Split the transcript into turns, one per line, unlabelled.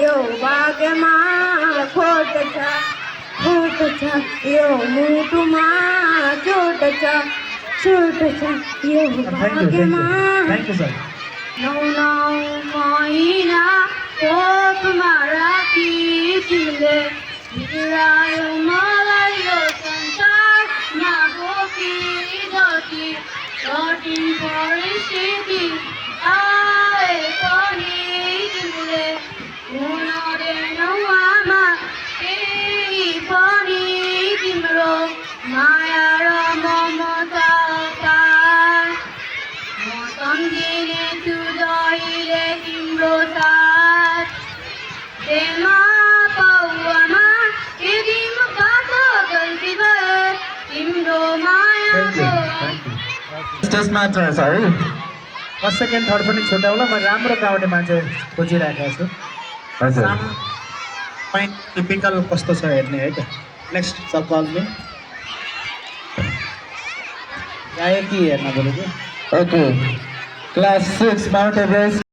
यो बागमा खोट छ यो मुटुमा चोट छ यो बागमा नौ महिना कोखमा राखी तिमीले बिरायो मलाई यो संसारमा बोकी जति कठिन परिस्थिति आए पनि तिमीले हुन दिनौ आमा केही पनि तिम्रो माया र ममता म सम्झिने छु जहिले तिम्रो साथ प्रेममा पाउमा यदि म बाटो गल्ती भए तिम्रो मायाको
स्टेजमा छ है फर्स्ट सेकेन्ड थर्ड पनि छुट्याउला म राम्रो गाउने मान्छे खोजिरहेको छु
हजुर
पॉइंट टिपिकल कस्तो छ हेर्ने है त नेक्स्ट सब कल मी गायकी हेर्न बोलेको
ओके क्लास 6 माउन्ट एभरेस्ट